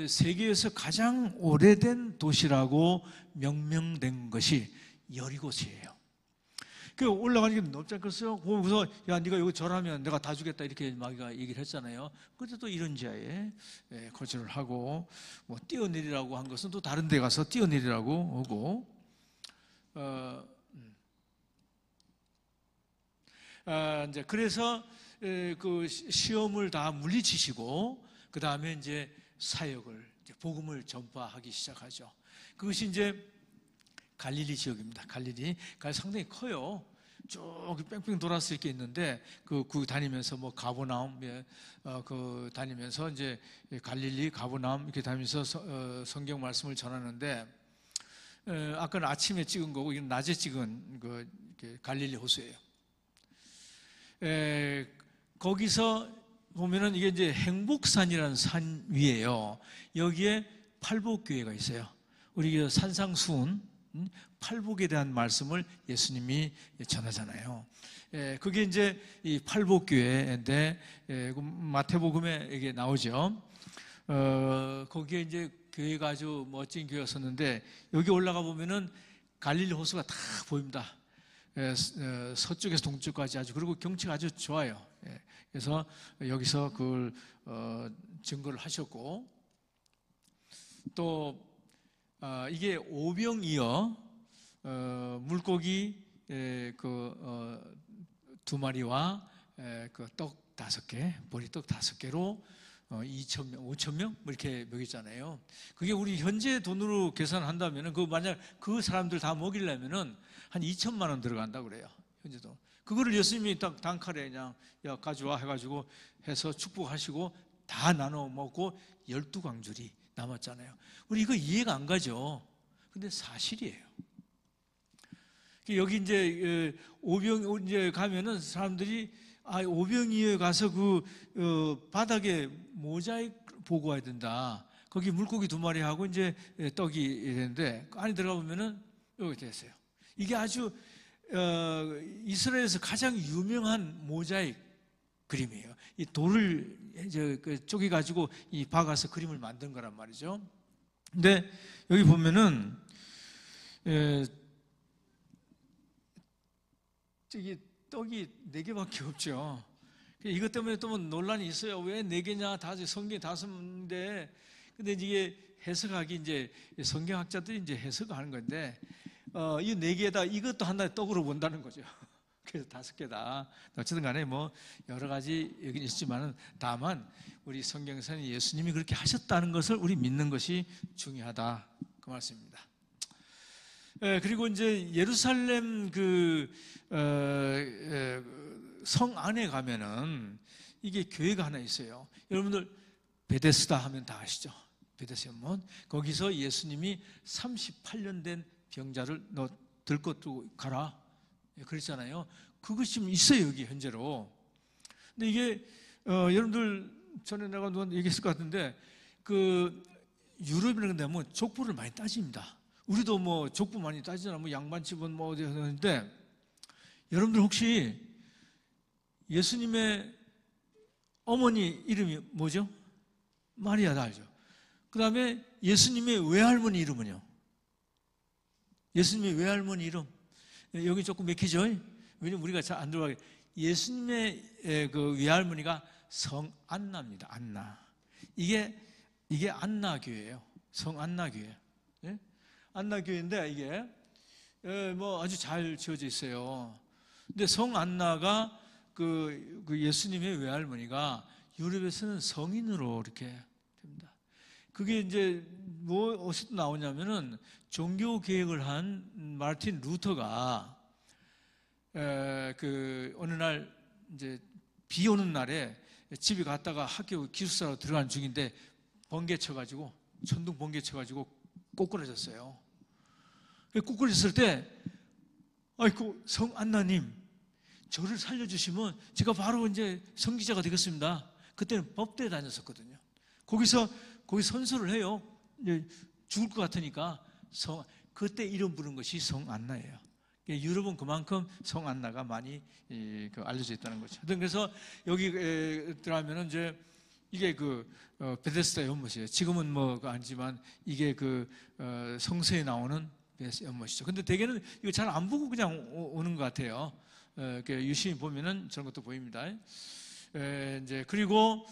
세계에서 가장 오래된 도시라고 명명된 것이 여리고시예요. 그 올라가니까 높지 않겠어요? 그래서 야 네가 여기 절하면 내가 다 주겠다 이렇게 마귀가 얘기를 했잖아요. 그때 또 이런 지하에 거주를 하고 뭐 뛰어내리라고 한 것은 또 다른 데 가서 뛰어내리라고 하고 이제 그래서 그 시험을 다 물리치시고 그 다음에 이제 사역을 복음을 전파하기 시작하죠. 그것이 이제 갈릴리 지역입니다. 갈릴리 상당히 커요. 쭉 뺑뺑 돌아서 이렇게 있는데 그 다니면서 뭐 가버나움 그 다니면서 이제 갈릴리 가버나움 이렇게 다니면서 성경 말씀을 전하는데 아까는 아침에 찍은 거고 이건 낮에 찍은 그 갈릴리 호수예요. 거기서 보면은 이게 이제 행복산이라는 산 위에요. 여기에 팔복교회가 있어요. 우리 산상수훈 팔복에 대한 말씀을 예수님이 전하잖아요. 그게 이제 이 팔복교회인데 마태복음에 이게 나오죠. 거기에 이제 교회가 아주 멋진 교회였었는데 여기 올라가 보면은 갈릴리 호수가 다 보입니다. 서쪽에서 동쪽까지 그리고 경치가 아주 좋아요. 그래서 여기서 그걸 증거를 하셨고 또 이게 오병이어 물고기 두 마리와 그 떡 5개, 보리떡 5개로 2,000명, 5,000명 뭐 이렇게 먹였잖아요. 그게 우리 현재 돈으로 계산한다면은 만약 그 사람들 다 먹이려면은 한 2천만 원 들어간다 그래요. 현재 돈. 그거를 예수님이 딱 단칼에 그냥 야 가져와 해가지고 해서 축복하시고 다 나눠 먹고 12광줄이 남았잖아요. 우리 이거 이해가 안 가죠. 근데 사실이에요. 여기 이제 오병 이제 가면은 사람들이 오병이에 가서 바닥에 모자이크 보고 와야 된다. 거기 물고기 2마리하고 이제 떡이 있는데 안에 들어가 보면은 여기 됐어요. 이게 아주 이스라엘에서 가장 유명한 모자이크 그림이에요. 이 돌을 이제 쪼개 가지고 이 박아서 그림을 만든 거란 말이죠. 근데 여기 보면은 저기 떡이 4개밖에 없죠. 이것 때문에 또 논란이 있어요. 왜 4개냐? 성경이 5인데. 근데 이게 해석하기 이제 성경학자들이 이제 해석하는 건데, 이 4개에다 이것도 하나의 떡으로 본다는 거죠. 그래서 5개다. 어쨌든 간에 뭐 여러 가지 여기는 있지만은 다만 우리 성경에서는 예수님이 그렇게 하셨다는 것을 우리 믿는 것이 중요하다. 그 말씀입니다. 그리고 이제 예루살렘 성 안에 가면은 이게 교회가 하나 있어요. 여러분들 베데스다 하면 다 아시죠? 베데스다 문. 거기서 예수님이 38년 된 병자를 너 들고 가라 그랬잖아요. 그것이 있어요 여기 현재로. 근데 이게 여러분들 전에 내가 누가 얘기했을 것 같은데 유럽이라는 데 보면 족보를 많이 따집니다. 우리도 뭐 족보 많이 따지잖아. 뭐 양반집은 뭐 어디 하는데 여러분들 혹시 예수님의 어머니 이름이 뭐죠? 마리아 다 알죠? 그 다음에 예수님의 외할머니 이름은요? 예수님의 외할머니 이름 여기 조금 맥히죠? 왜냐면 우리가 잘 안 들어가게 예수님의 그 외할머니가 성안나입니다. 안나. 이게 안나교회예요. 성안나교회. 네? 안나교회인데 이게 뭐 아주 잘 지어져 있어요. 근데 성안나가 그 예수님의 외할머니가 유럽에서는 성인으로 이렇게 됩니다. 그게 이제 어디서 나오냐면은 종교 개혁을 한 마르틴 루터가 그 어느 날 이제 비 오는 날에 집에 갔다가 학교 기숙사로 들어간 중인데 번개 쳐가지고 천둥 번개 쳐가지고 꼬꾸라졌어요. 꼬꾸라졌을 때 아이고 성안나님 저를 살려주시면 제가 바로 이제 성기자가 되겠습니다. 그때는 법대에 다녔었거든요. 거기서 선서를 해요. 이제 죽을 것 같으니까 그때 이름 부른 것이 성안나예요. 유럽은 그만큼 성안나가 많이 알려져 있다는 거죠. 그래서 여기 들어가면은 이제 이게 베데스다 연못이에요. 지금은 아니지만 이게 성서에 나오는 연못이죠. 근데 대개는 이거 잘 안 보고 그냥 오는 것 같아요. 유심히 보면은 저런 것도 보입니다. 이제 그리고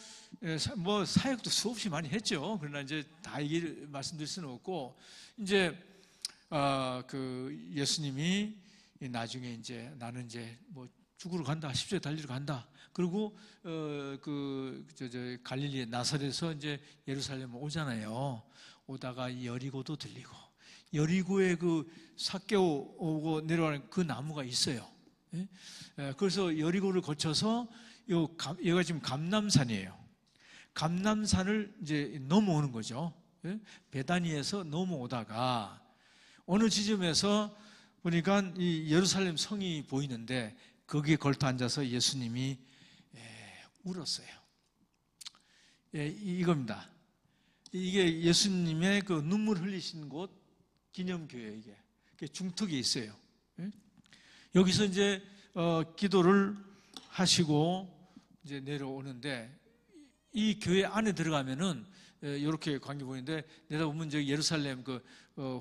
사역도 수없이 많이 했죠. 그러나 이제 다 얘기를 말씀드릴 수는 없고 이제 예수님이 나중에 이제 나는 이제 죽으러 간다, 십자가에 달리러 간다. 그리고 갈릴리의 나사렛에서 이제 예루살렘 오잖아요. 오다가 여리고도 들리고 여리고에 삭개오 오고 내려가는 그 나무가 있어요. 그래서 여리고를 거쳐서 여기가 지금 감람산이에요. 감람산을 이제 넘어오는 거죠. 베다니에서 넘어오다가 어느 지점에서 보니까 이 예루살렘 성이 보이는데 거기에 걸터 앉아서 예수님이 울었어요. 이겁니다. 이게 예수님의 눈물 흘리신 곳 기념교회 이게 중턱에 있어요. 여기서 이제 기도를 하시고 이제 내려오는데 이 교회 안에 들어가면은 이렇게 광기 보이는데 내다보면 저 예루살렘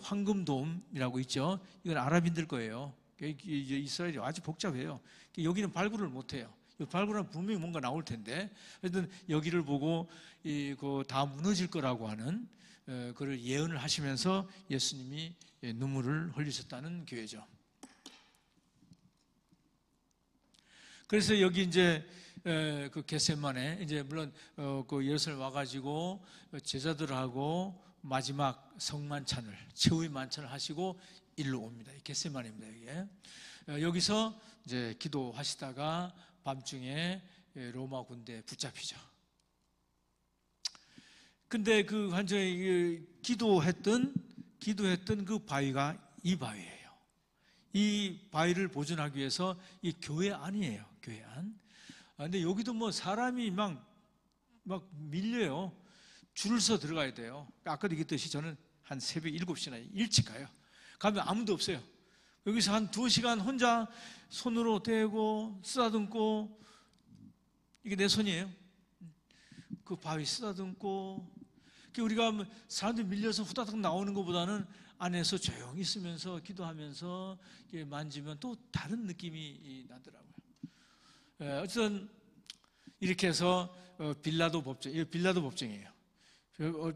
황금돔이라고 있죠. 이건 아랍인들 거예요. 이스라엘이 아주 복잡해요. 여기는 발굴을 못해요. 발굴하면 분명히 뭔가 나올 텐데 하여튼 여기를 보고 다 무너질 거라고 하는 그걸 예언을 하시면서 예수님이 눈물을 흘리셨다는 교회죠. 그래서 여기 이제 겟세마네 이제 물론 예루살렘 와가지고 제자들하고 마지막 성만찬을 최후의 만찬을 하시고 일로 옵니다. 겟세마네입니다. 이게 여기서 이제 기도하시다가 밤중에 로마 군대에 붙잡히죠. 근데 완전히 기도했던 그 바위가 이 바위예요. 이 바위를 보존하기 위해서 이 교회 안이에요. 교회 안. 근데 여기도 사람이 막 밀려요. 줄을 서 들어가야 돼요. 아까도 얘기했듯이 저는 한 새벽 7시나 일찍 가요. 가면 아무도 없어요. 여기서 한 2시간 혼자 손으로 대고 쓰다듬고 이게 내 손이에요. 그 바위 쓰다듬고 우리가 사람들이 밀려서 후다닥 나오는 것보다는 안에서 조용히 있으면서 기도하면서 만지면 또 다른 느낌이 나더라고요. 어쨌든 이렇게 해서 빌라도 법정, 이거 빌라도 법정이에요.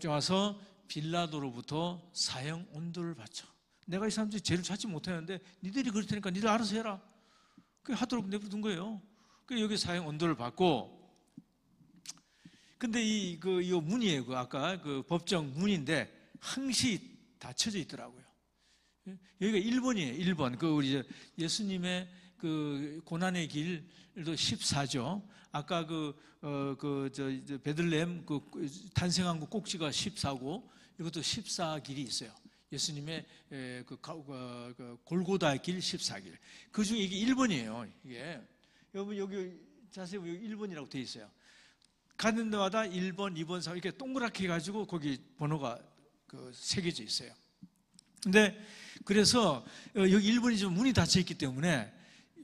와서 빌라도로부터 사형 온도를 받죠. 내가 이 사람들이 죄를 찾지 못하는데 니들이 그럴 테니까 니들 알아서 해라. 하도록 내버려둔 거예요. 여기 사형 온도를 받고 근데 이 문이에요. 아까 법정 문인데 항시 닫혀져 있더라고요. 여기가 1번이에요. 1번. 우리 예수님의 고난의 길도 14죠. 아까 베들레헴 탄생한 곳 꼭지가 14고 이것도 14길이 있어요. 예수님의 골고다의 길 14길. 그 중에 이게 1번이에요. 이게 여러분 여기 자세히 보면 1번이라고 되어 있어요. 가는 데마다 1번, 2번, 3번 이렇게 동그랗게 해가지고 거기 번호가 새겨져 있어요. 근데 그래서 여기 1번이 좀 문이 닫혀 있기 때문에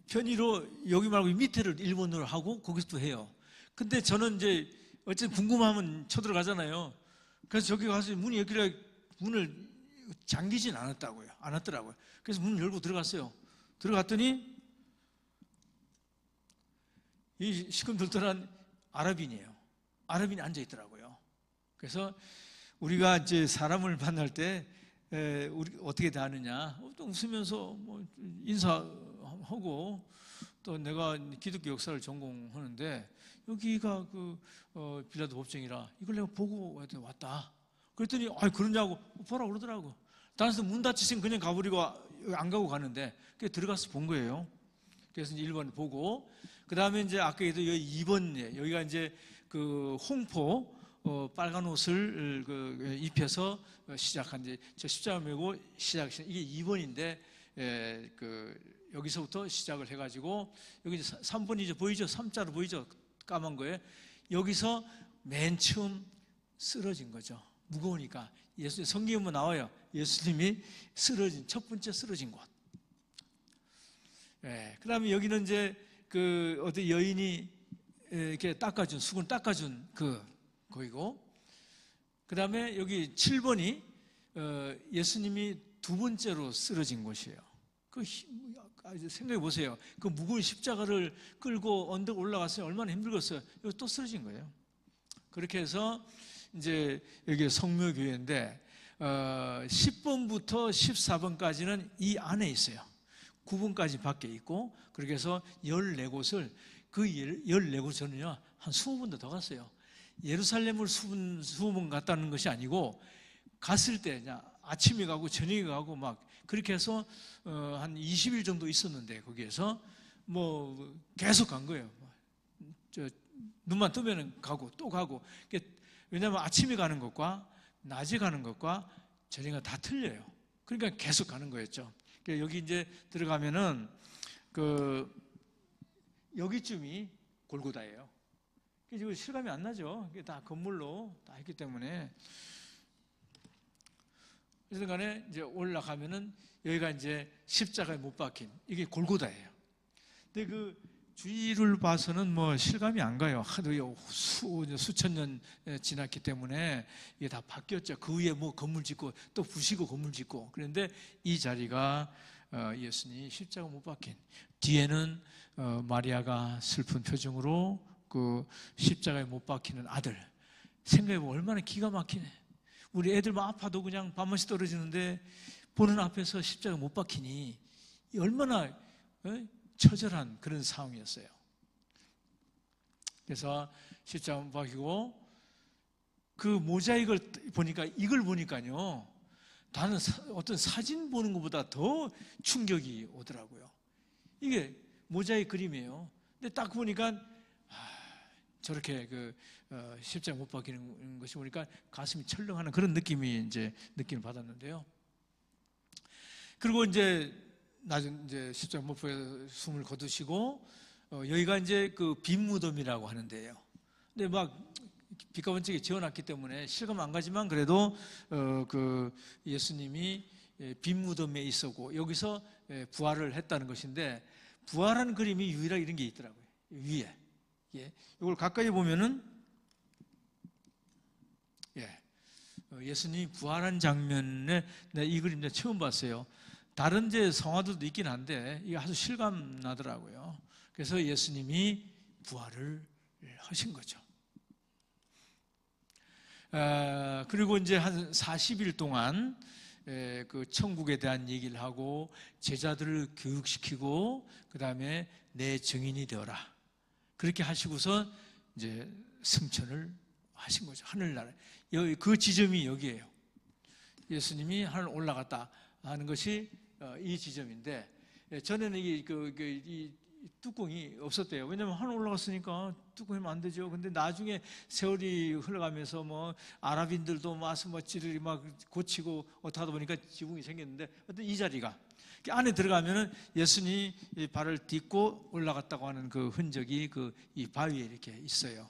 편의로 여기 말고 밑에를 1번으로 하고 거기서 또 해요. 근데 저는 이제 어쨌든 궁금하면 쳐들어가잖아요. 그래서 저기 가서 문이 여기를 문을 잠기진 않았더라고요. 그래서 문을 열고 들어갔어요. 들어갔더니 이 시큰들들한 아랍인이에요. 아랍인이 앉아 있더라고요. 그래서 우리가 이제 사람을 만날 때 우리 어떻게 대하느냐? 또 웃으면서 인사하고 또 내가 기독교 역사를 전공하는데 여기가 빌라도 법정이라 이걸 내가 보고 왔다. 그랬더니 그러냐고 보라 그러더라고. 다른 문 닫히신 그냥 가버리고 안 가고 가는데 들어가서 본 거예요. 그래서 이제 1번 보고, 그 다음에 이제 아까 얘기도 여기 2번, 여기가 이제 그 홍포, 빨간 옷을 입혀서 시작한 이제 저 십자가 메고 시작한 이게 2번인데, 여기서부터 시작을 해가지고, 여기 이제 3번이죠. 보이죠? 3자로 보이죠? 까만 거에. 여기서 맨 처음 쓰러진 거죠. 무거우니까. 예수님, 성경에 보면 나와요. 예수님이 쓰러진, 첫 번째 쓰러진 곳. 그 다음에 여기는 이제 어떤 여인이 이렇게 수건 닦아준 거이고, 그 다음에 여기 7번이 예수님이 두 번째로 쓰러진 곳이에요. 생각해 보세요. 그 무거운 십자가를 끌고 언덕 올라갔어요. 얼마나 힘들겠어요. 여기 또 쓰러진 거예요. 그렇게 해서 이제 여기 성묘교회인데 10번부터 14번까지는 이 안에 있어요. 9번까지 밖에 있고, 그렇게 해서 14곳을, 그 14곳 저는요 한 20번도 더 갔어요. 예루살렘을 20번 갔다는 것이 아니고, 갔을 때 그냥 아침에 가고 저녁에 가고 막 그렇게 해서 한 20일 정도 있었는데, 거기에서 뭐 계속 간 거예요. 눈만 뜨면 가고 또 가고. 왜냐하면 아침에 가는 것과 낮에 가는 것과 저녁에 다 틀려요. 그러니까 계속 가는 거였죠. 여기 이제 들어가면은 여기쯤이 골고다예요. 지금 실감이 안 나죠. 이게 다 건물로 다 했기 때문에. 그래서 간에 이제 올라가면은 여기가 이제 십자가에 못 박힌 이게 골고다예요. 근데 주위를 봐서는 뭐 실감이 안 가요. 하도 수천 년 지났기 때문에 이게 다 바뀌었죠. 그 위에 뭐 건물 짓고 또 부시고 건물 짓고. 그런데 이 자리가 예수님이 십자가 못 박힌, 뒤에는 마리아가 슬픈 표정으로 그 십자가에 못 박히는 아들. 생각해보면 얼마나 기가 막히네. 우리 애들 막 아파도 그냥 밥맛이 떨어지는데 보는 앞에서 십자가 못 박히니 얼마나 처절한 그런 상황이었어요. 그래서 십자가 못 박히고, 그 모자익을 보니까, 이걸 보니까요, 나는 어떤 사진 보는 것보다 더 충격이 오더라고요. 이게 모자익 그림이에요. 근데 딱 보니까 저렇게 십자가 못 박히는 것이 보니까 가슴이 철렁하는 그런 느낌을 받았는데요. 그리고 이제 나중 이제 십자가 못 박혀 숨을 거두시고, 여기가 이제 빈 무덤이라고 하는데요. 근데 막 빛가번쩍이 지어놨기 때문에 실감 안 가지만, 그래도 예수님이 빈 무덤에 있었고 여기서 부활을 했다는 것인데, 부활한 그림이 유일하게 이런 게 있더라고요. 위에. 이걸 가까이 보면은 예수님이 부활한 장면에 내가 이 그림 내가 처음 봤어요. 다른 데 성화들도 있긴 한데 이게 아주 실감 나더라고요. 그래서 예수님이 부활을 하신 거죠. 그리고 이제 한 40일 동안 그 천국에 대한 얘기를 하고 제자들을 교육시키고, 그 다음에 내 증인이 되어라. 그렇게 하시고서 이제 승천을 하신 거죠. 하늘나라에. 그 지점이 여기예요. 예수님이 하늘 올라갔다 하는 것이 이 지점인데, 전에는 이 뚜껑이 없었대요. 왜냐하면 하늘 올라갔으니까 뚜껑이면 안 되죠. 근데 나중에 세월이 흘러가면서 뭐 아랍인들도 마스머치를 막 고치고 어떻게 하다 보니까 지붕이 생겼는데, 어떤 이 자리가 안에 들어가면은 예수님이 발을 딛고 올라갔다고 하는 그 흔적이 이 바위에 이렇게 있어요.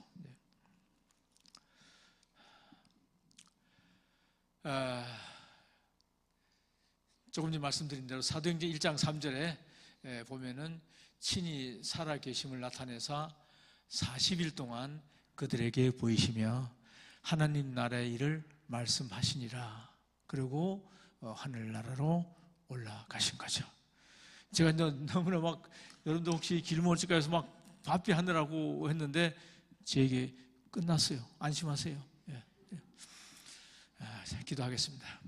조금 전에 말씀드린 대로 사도행전 1장 3절에 보면은 친히 살아 계심을 나타내사 40일 동안 그들에게 보이시며 하나님 나라의 일을 말씀하시니라. 그리고 하늘나라로 올라가신 거죠. 제가 너무나 막, 여러분도 혹시 길모을집 가서 막 바삐 하느라고 했는데 제게 끝났어요. 안심하세요. 기도하겠습니다.